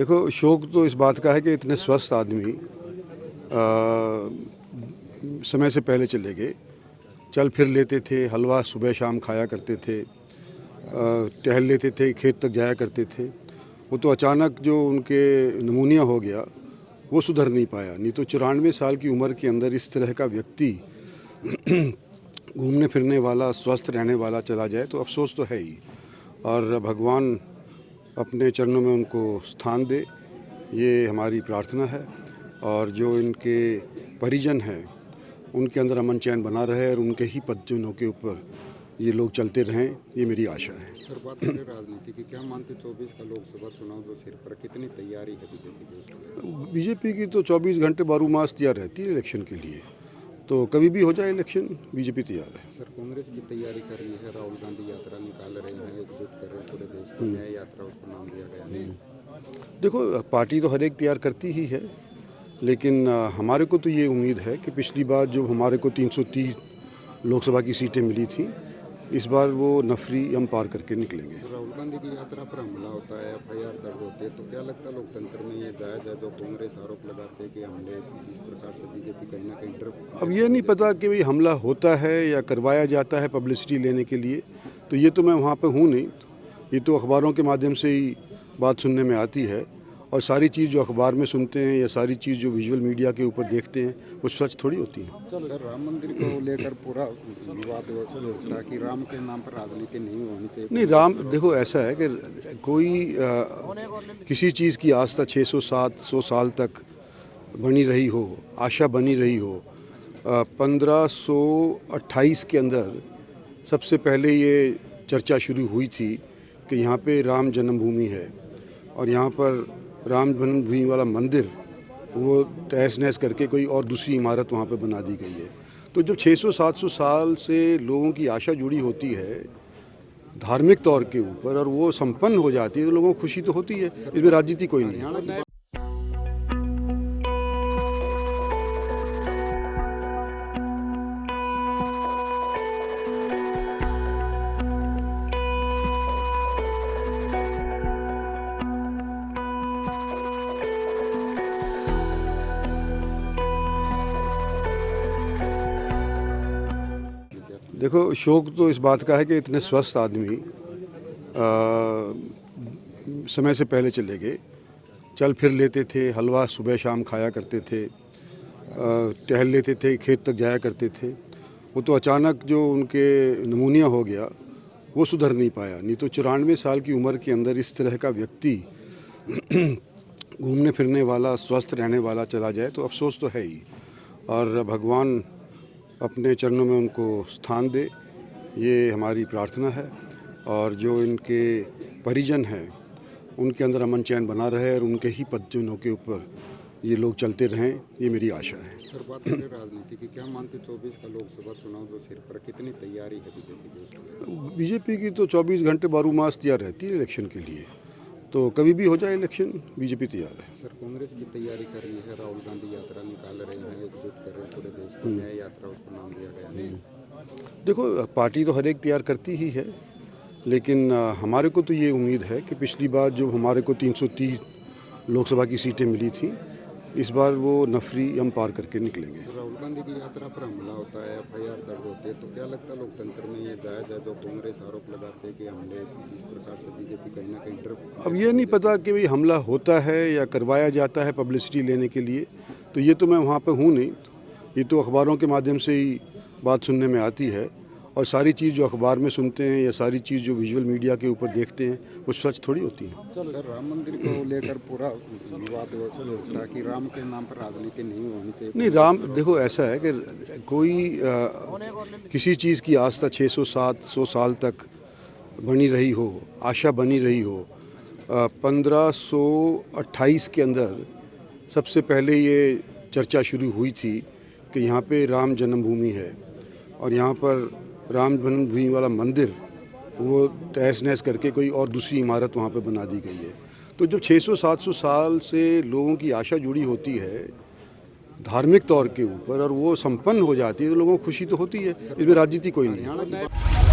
देखो, शौक तो इस बात का है कि इतने स्वस्थ आदमी समय से पहले चले गए। चल फिर लेते थे, हलवा सुबह शाम खाया करते थे, टहल लेते थे, खेत तक जाया करते थे। वो तो अचानक जो उनके नमूनिया हो गया, वो सुधर नहीं पाया। नहीं तो 94 साल की उम्र के अंदर इस तरह का व्यक्ति घूमने फिरने वाला, स्वस्थ रहने वाला चला जाए तो अफसोस तो है ही। और भगवान अपने चरणों में उनको स्थान दे, ये हमारी प्रार्थना है। और जो इनके परिजन हैं, उनके अंदर अमन चैन बना रहे और उनके ही पदचिन्हों के ऊपर ये लोग चलते रहें, ये मेरी आशा है। सर, बात करें राजनीति की, क्या मानते 24 का लोकसभा चुनाव जो सिर पर, कितनी तैयारी है बीजेपी की? बीजेपी की तो 24 घंटे 12 मास तैयार रहती है इलेक्शन के लिए, तो कभी भी हो जाए इलेक्शन, बीजेपी तैयार है। सर, कांग्रेस भी तैयारी कर रही है, राहुल गांधी यात्रा निकाल रहे हैं, एकजुट कर रहे हैं पूरे देश को, न्याय यात्रा उसको नाम दिया गया है। देखो, पार्टी तो हर एक तैयार करती ही है, लेकिन हमारे को तो ये उम्मीद है कि पिछली बार जो हमारे को 330 लोकसभा की सीटें मिली थी, इस बार वो नफरी हम पार करके निकलेंगे। राहुल गांधी की यात्रा पर हमला होता है, FIR दर्ज होती है, तो क्या लगता है लोकतंत्र में ये जायज है? जो कांग्रेस आरोप लगाते हैं कि हमले जिस प्रकार से बीजेपी कहीं ना कहीं अब ये नहीं पता कि भाई हमला होता है या करवाया जाता है पब्लिसिटी लेने के लिए, तो ये तो मैं वहाँ पे हूँ नहीं। ये तो अखबारों के माध्यम से ही बात सुनने में आती है, और सारी चीज़ जो अखबार में सुनते हैं या सारी चीज़ जो विजुअल मीडिया के ऊपर देखते हैं, वो सच थोड़ी होती है। सर, राम मंदिर को लेकर पूरा विवाद उठा कि राम के नाम पर राजनीति नहीं होनी चाहिए। नहीं, राम देखो, ऐसा है कि कोई किसी चीज़ की आस्था 600-700 साल तक बनी रही हो, आशा बनी रही हो। 1528 के अंदर सबसे पहले ये चर्चा शुरू हुई थी कि यहाँ पे राम जन्मभूमि है, और यहाँ पर राम जन्मभूमि वाला मंदिर वो तहस नहस करके कोई और दूसरी इमारत वहाँ पे बना दी गई है। तो जब 600-700 साल से लोगों की आशा जुड़ी होती है धार्मिक तौर के ऊपर, और वो संपन्न हो जाती है, तो लोगों को खुशी तो होती है। इसमें राजनीति कोई नहीं है। देखो, शौक तो इस बात का है कि इतने स्वस्थ आदमी समय से पहले चले गए। चल फिर लेते थे, हलवा सुबह शाम खाया करते थे, टहल लेते थे, खेत तक जाया करते थे। वो तो अचानक जो उनके नमूनिया हो गया, वो सुधर नहीं पाया। नहीं तो 94 साल की उम्र के अंदर इस तरह का व्यक्ति घूमने फिरने वाला, स्वस्थ रहने वाला चला जाए तो अफसोस तो है ही। और भगवान अपने चरणों में उनको स्थान दे, ये हमारी प्रार्थना है। और जो इनके परिजन हैं, उनके अंदर अमन चैन बना रहे और उनके ही पदचिन्हों के ऊपर ये लोग चलते रहें, ये मेरी आशा है। सर, बात करें राजनीति की, क्या मानते 24 का लोकसभा चुनाव जो सिर पर, कितनी तैयारी है बीजेपी की? बीजेपी की तो 24 घंटे 12 मास तैयार रहती है इलेक्शन के लिए, तो कभी भी हो जाए इलेक्शन, बीजेपी तैयार है। सर, कांग्रेस भी तैयारी कर रही है, राहुल गांधी यात्रा निकाल रहे हैं, एकजुट कर रहे हैं पूरे देश को, न्याय यात्रा उसको नाम दिया गया है। देखो, पार्टी तो हर एक तैयार करती ही है, लेकिन हमारे को तो ये उम्मीद है कि पिछली बार जो हमारे को 330 लोकसभा की सीटें मिली थी, इस बार वो नफरी हम पार करके निकलेंगे। राहुल गांधी की यात्रा पर हमला होता है, FIR दर्ज होती है, तो क्या लगता है लोकतंत्र में ये जायज है? जो कांग्रेस आरोप लगाते हैं कि हमले जिस प्रकार से बीजेपी कहीं ना कहीं अब ये नहीं पता कि भाई हमला होता है या करवाया जाता है पब्लिसिटी लेने के लिए, तो ये तो मैं वहाँ पे हूँ नहीं। ये तो अखबारों के माध्यम से ही बात सुनने में आती है, और सारी चीज़ जो अखबार में सुनते हैं या सारी चीज़ जो विजुअल मीडिया के ऊपर देखते हैं, वो सच थोड़ी होती है। सर, राम मंदिर को लेकर पूरा विवाद उठा कि राम के नाम पर राजनीति नहीं होनी चाहिए। नहीं, राम देखो, ऐसा है कि कोई किसी चीज़ की आस्था 600-700 साल तक बनी रही हो, आशा बनी रही हो। 1528 के अंदर सबसे पहले ये चर्चा शुरू हुई थी कि यहाँ पे राम जन्मभूमि है, और यहाँ पर राम जन्मभूमि वाला मंदिर वो तहस नहस करके कोई और दूसरी इमारत वहाँ पे बना दी गई है। तो जब 600-700 साल से लोगों की आशा जुड़ी होती है धार्मिक तौर के ऊपर, और वो संपन्न हो जाती है, तो लोगों को खुशी तो होती है। इसमें राजनीति कोई नहीं है।